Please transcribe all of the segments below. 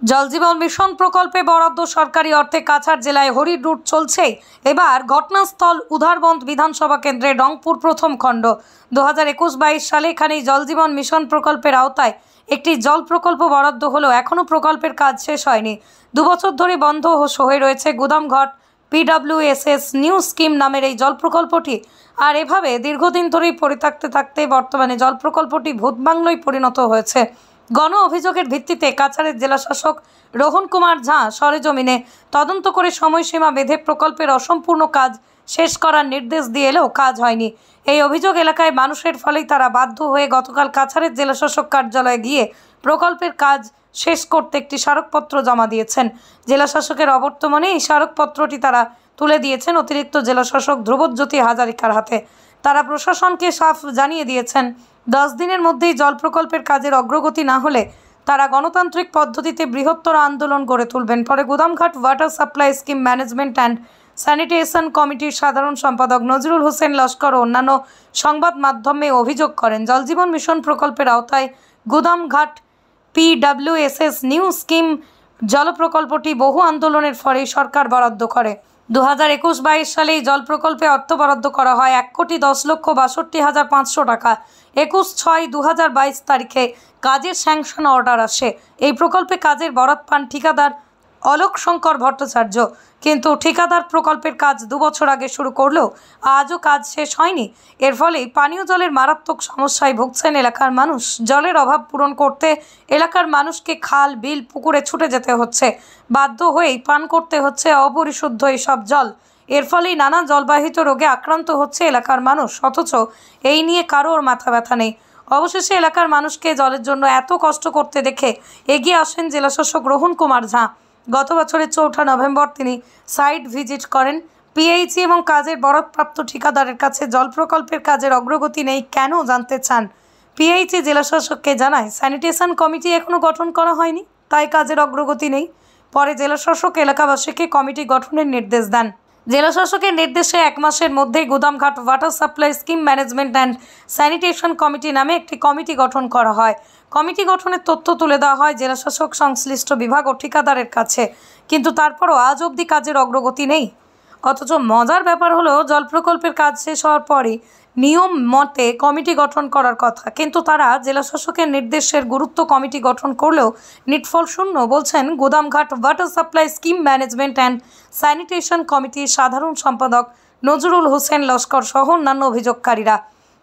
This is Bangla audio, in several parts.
জল জীবন মিশন প্রকল্পে বরাদ্দ সরকারি অর্থে কাছাড় জেলায় হরির রুট চলছে। এবার ঘটনাস্থল উধারবন্দ বিধানসভা কেন্দ্রে রংপুর প্রথম খণ্ড। 2021-22 সালে এখানে জল জীবন মিশন প্রকল্পের আওতায় একটি জল প্রকল্প বরাদ্দ হলেও এখনও প্রকল্পের কাজ শেষ হয়নি। 2 বছর ধরে বন্ধ হয়ে রয়েছে গুদামঘাট PWSS নিউ স্কিম নামের এই জল প্রকল্পটি। আর এভাবে দীর্ঘদিন ধরেই পরিত্যক্ত থাকতে বর্তমানে জল প্রকল্পটি ভূতবাংলায় পরিণত হয়েছে। গণ অভিযোগের ভিত্তিতে কাছাড়ের জেলাশাসক রোহন কুমার ঝা সরেজমিনে তদন্ত করে সময়সীমা বেঁধে প্রকল্পের অসম্পূর্ণ কাজ শেষ করার নির্দেশ দিয়ে এলেও কাজ হয়নি। এই অভিযোগ এলাকায় মানুষের ফলেই তারা বাধ্য হয়ে গতকাল কাছাড়ের জেলাশাসক কার্যালয়ে গিয়ে প্রকল্পের কাজ শেষ করতে একটি স্মারকপত্র জমা দিয়েছেন। জেলাশাসকের অবর্তমানে এই স্মারকপত্রটি তারা তুলে দিয়েছেন অতিরিক্ত জেলাশাসক ধ্রুবজ্যোতি হাজারিকার হাতে। তারা প্রশাসনকে সাফ জানিয়ে দিয়েছেন 10 দিনের মধ্যেই জল প্রকল্পের কাজের অগ্রগতি না হলে তারা গণতান্ত্রিক পদ্ধতিতে বৃহত্তর আন্দোলন গড়ে তুলবেন। পরে Gudamghat water supply scheme management and sanitation কমিটির সাধারণ সম্পাদক নজরুল হোসেন লস্কর ও অন্যান্য সংবাদ মাধ্যমে অভিযোগ করেন, জল জীবন মিশন প্রকল্পের আওতায় গুদামঘাট PWSS নিউ স্কিম জল প্রকল্পটি বহু আন্দোলনের ফলেই সরকার বরাদ্দ করে। 2021-22 সালে এই জল প্রকল্পে অর্থ বরাদ্দ করা হয় 1,10,62,500 টাকা। 21/6/2022 তারিখে কাজের স্যাংশন অর্ডার আসে। এই প্রকল্পে কাজের বরাত পান ঠিকাদার অলোক শঙ্কর ভট্টাচার্য। কিন্তু ঠিকাদার প্রকল্পের কাজ 2 বছর আগে শুরু করলেও আজও কাজ শেষ হয়নি। এর ফলে পানীয় জলের মারাত্মক সমস্যায় ভুগছেন এলাকার মানুষ। জলের অভাব পূরণ করতে এলাকার মানুষকে খাল, বিল, পুকুরে ছুটে যেতে হচ্ছে। বাধ্য হয়েই পান করতে হচ্ছে অপরিশুদ্ধ এসব জল। এর ফলেই নানা জলবাহিত রোগে আক্রান্ত হচ্ছে এলাকার মানুষ, অথচ এই নিয়ে কারোর মাথা ব্যথা নেই। অবশেষে এলাকার মানুষকে জলের জন্য এত কষ্ট করতে দেখে এগিয়ে আসেন জেলাশাসক রোহন কুমার ঝা। গত বছরের 4 নভেম্বর তিনি সাইট ভিজিট করেন। PHE এবং কাজের বরাদপ্রাপ্ত ঠিকাদারের কাছে জল প্রকল্পের কাজের অগ্রগতি নেই কেন জানতে চান। PHE জেলাশাসককে জানায় স্যানিটেশন কমিটি এখনও গঠন করা হয়নি, তাই কাজের অগ্রগতি নেই। পরে জেলাশাসক এলাকাবাসীকে কমিটি গঠনের নির্দেশ দেন। জেলাশাসকের নির্দেশে 1 মাসের মধ্যেই Gudamghat water supply scheme management and sanitation committee নামে একটি কমিটি গঠন করা হয়। কমিটি গঠনের তথ্য তুলে দেওয়া হয় জেলাশাসক সংশ্লিষ্ট বিভাগ ও ঠিকাদারের কাছে, কিন্তু তারপরও আজ অবধি কাজের অগ্রগতি নেই। অথচ মজার ব্যাপার হলো জল প্রকল্পের কাজ শেষ হওয়ার পরই নিয়ম মতে কমিটি গঠন করার কথা, কিন্তু তারা জেলাশাসকের নির্দেশের গুরুত্ব কমিটি গঠন করলেও নিটফল শূন্য বলছেন Gudamghat water supply scheme management and sanitation কমিটির সাধারণ সম্পাদক নজরুল হোসেন লস্কর সহ অন্যান্য অভিযোগকারীরা।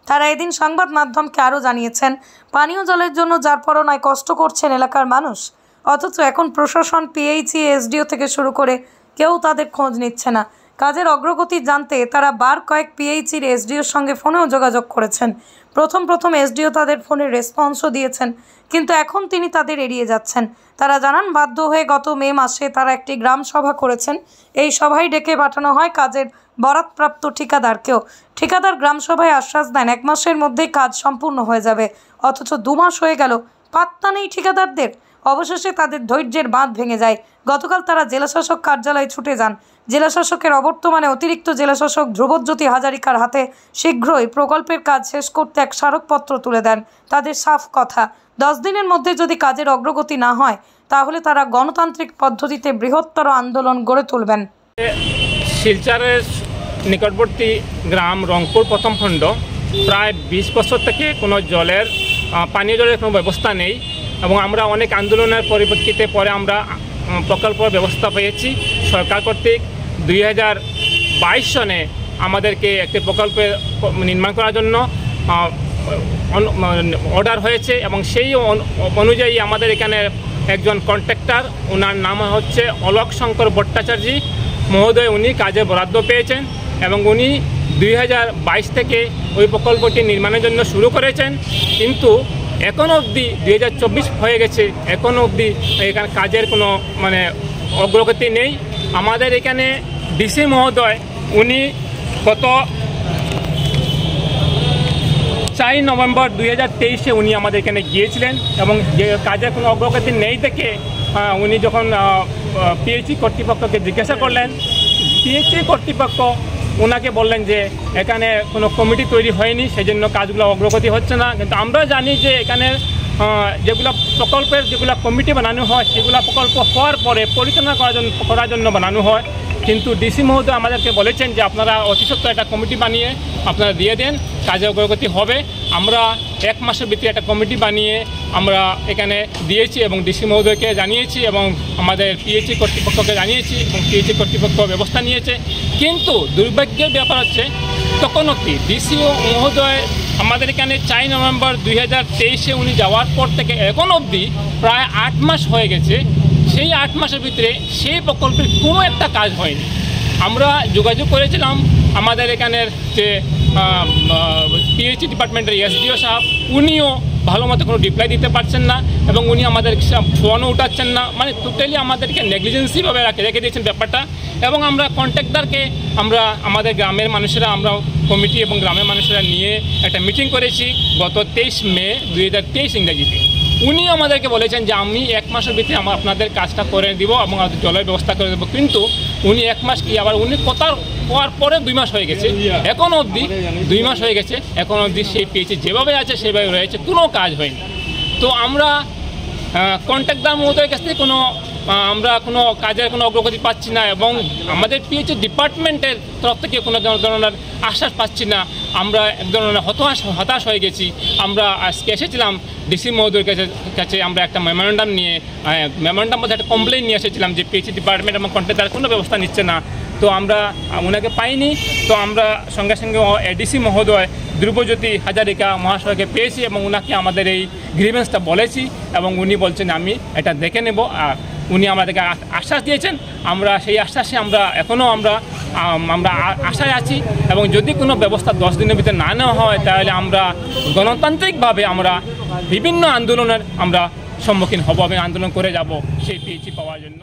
তারা এদিন সংবাদ মাধ্যমকে আরও জানিয়েছেন, পানীয় জলের জন্য যার পরনায় কষ্ট করছেন এলাকার মানুষ, অথচ এখন প্রশাসন, PHE, SDO থেকে শুরু করে কেউ তাদের খোঁজ নিচ্ছে না। কাজের অগ্রগতি জানতে তারা বার কয়েক PHEর SDOর সঙ্গে ফোনেও যোগাযোগ করেছেন। প্রথম SDO তাদের ফোনে রেসপন্সও দিয়েছেন, কিন্তু এখন তিনি তাদের এড়িয়ে যাচ্ছেন। তারা জানান বাধ্য হয়ে গত মে মাসে তারা একটি গ্রাম সভা করেছেন। এই সভায় ডেকে পাঠানো হয় কাজের বরাদপ্রাপ্ত ঠিকাদারকেও। ঠিকাদার গ্রাম সভায় আশ্বাস দেন 1 মাসের মধ্যেই কাজ সম্পূর্ণ হয়ে যাবে, অথচ 2 মাস হয়ে গেল, পাত্তা নেই ঠিকাদারদের। অবশেষে তাদের ধৈর্যের বাঁধ ভেঙে যায়। গতকাল তারা জেলাশাসক কার্যালয়ে ছুটে যান। জেলাশাসকের অবর্তমানে অতিরিক্ত জেলাশাসক ধ্রুবজ্যোতি হাজারিকার হাতে শীঘ্রই প্রকল্পের কাজ শেষ করতে এক স্মারকপত্র তুলে দেন। তাদের সাফ কথা, 10 দিনের মধ্যে যদি কাজের অগ্রগতি না হয় তাহলে তারা গণতান্ত্রিক পদ্ধতিতে বৃহত্তর আন্দোলন গড়ে তুলবেন। শিলচরের নিকটবর্তী গ্রাম রংপুর প্রথম খণ্ড প্রায় 20 বছর থেকে কোনো পানীয় জলের কোনো ব্যবস্থা নেই, এবং আমরা অনেক আন্দোলনের পরিপ্রেক্ষিতে পরে আমরা প্রকল্প ব্যবস্থা পেয়েছি। সরকার কর্তৃক 2022 সনে আমাদেরকে একটি প্রকল্প নির্মাণ করার জন্য অর্ডার হয়েছে, এবং সেই অনুযায়ী আমাদের এখানে একজন কন্ট্রাক্টর, ওনার নাম হচ্ছে অলোক শঙ্কর ভট্টাচার্য মহোদয়, উনি কাজে বরাদ্দ পেয়েছেন এবং উনি 2022 থেকে ওই প্রকল্পটি নির্মাণের জন্য শুরু করেছেন। কিন্তু এখনও অবধি 2024 হয়ে গেছে, এখনও অবধি এখানে কাজের কোনো অগ্রগতি নেই। আমাদের এখানে DC মহোদয় উনি গত 4 নভেম্বর 2023 উনি আমাদের এখানে গিয়েছিলেন, এবং যে কাজের কোনো অগ্রগতি নেই দেখে উনি যখন PHE কর্তৃপক্ষকে জিজ্ঞাসা করলেন, PHE কর্তৃপক্ষ ওনাকে বললেন যে এখানে কোনো কমিটি তৈরি হয়নি, সেই জন্য কাজগুলো অগ্রগতি হচ্ছে না। কিন্তু আমরা জানি যে এখানে যেগুলো প্রকল্পের যেগুলো কমিটি বানানো হয় সেগুলো প্রকল্প হওয়ার পরে পরিচালনা করার জন্য বানানো হয়। কিন্তু ডিসি মহোদয় আমাদেরকে বলেছেন যে আপনারা অতি সত্ত্বর একটা কমিটি বানিয়ে আপনারা দিয়ে দেন, কাজে অগ্রগতি হবে। আমরা 1 মাসের ভিতরে একটা কমিটি বানিয়ে আমরা এখানে দিয়েছি এবং ডিসি মহোদয়কে জানিয়েছি এবং আমাদের পিএইচই কর্তৃপক্ষকে জানিয়েছি এবং পিএইচই কর্তৃপক্ষ ব্যবস্থা নিয়েছে। কিন্তু দুর্ভাগ্যের ব্যাপার হচ্ছে তখন অবধি ডিসিও মহোদয় আমাদের এখানে 4 নভেম্বর 2023 উনি যাওয়ার পর থেকে এখন অবধি প্রায় 8 মাস হয়ে গেছে। সেই 8 মাসের ভিতরে সেই প্রকল্পের কোনো একটা কাজ হয়নি। আমরা যোগাযোগ করেছিলাম আমাদের এখানের যে পিএইচই ডিপার্টমেন্টের এসডিও সাহেব, উনিও ভালো মতো কোনো রিপ্লাই দিতে পারছেন না এবং উনি আমাদের ফোনও উঠাচ্ছেন না, মানে টোটালি আমাদেরকে নেগলিজেন্সিভাবে রেখে দিয়েছেন ব্যাপারটা। এবং আমরা কন্ট্রাক্টরকে আমরা আমাদের গ্রামের মানুষেরা আমরা কমিটি এবং গ্রামের মানুষেরা নিয়ে একটা মিটিং করেছি গত 23 মে 2023 ইংরেজিতে। উনি আমাদেরকে বলেছেন যে আমি 1 মাসের ভিতরে আপনাদের কাজটা করে দিব এবং জলের ব্যবস্থা করে দেবো। কিন্তু উনি 1 মাস কি, আবার উনি কথার হওয়ার পরে 2 মাস হয়ে গেছে, এখন অবধি 2 মাস হয়ে গেছে, এখন অবধি সেই পিএইচই যেভাবে আছে সেভাবে রয়েছে, কোনো কাজ হয়নি। তো আমরা কন্ট্রাক্টর মহোদয়ের কাছ থেকে আমরা কোনো কাজের কোনো অগ্রগতি পাচ্ছি না এবং আমাদের পিএইচই ডিপার্টমেন্টের তরফ থেকে কোনো ধরনের আশ্বাস পাচ্ছি না। আমরা এক ধরনের হতাশ হয়ে গেছি। আমরা আজকে এসেছিলাম ডিসি মহোদয়ের কাছে আমরা একটা মেমোরেন্ডাম মধ্যে একটা কমপ্লেন নিয়ে এসেছিলাম যে পিএইচই ডিপার্টমেন্ট এবং কন্ট্রাক্টর কোনো ব্যবস্থা নিচ্ছে না। তো আমরা ওনাকে পাইনি। তো আমরা সঙ্গে সঙ্গে এডিসি মহোদয় ধ্রুবজ্যোতি হাজারিকা মহাশয়কে পেয়েছি এবং ওনাকে আমাদের এই গ্রিভেন্সটা বলেছি এবং উনি বলছেন আমি এটা দেখে নেব। আর উনি আমাদেরকে আশ্বাস দিয়েছেন, আমরা সেই আশ্বাসে এখনও আমরা আশায় আছি এবং যদি কোনো ব্যবস্থা 10 দিনের ভিতরে না নেওয়া হয় তাহলে আমরা গণতান্ত্রিকভাবে আমরা বিভিন্ন আন্দোলনের আমরা সম্মুখীন হব এবং আন্দোলন করে যাব সেই পিএইচই পাওয়ার জন্য।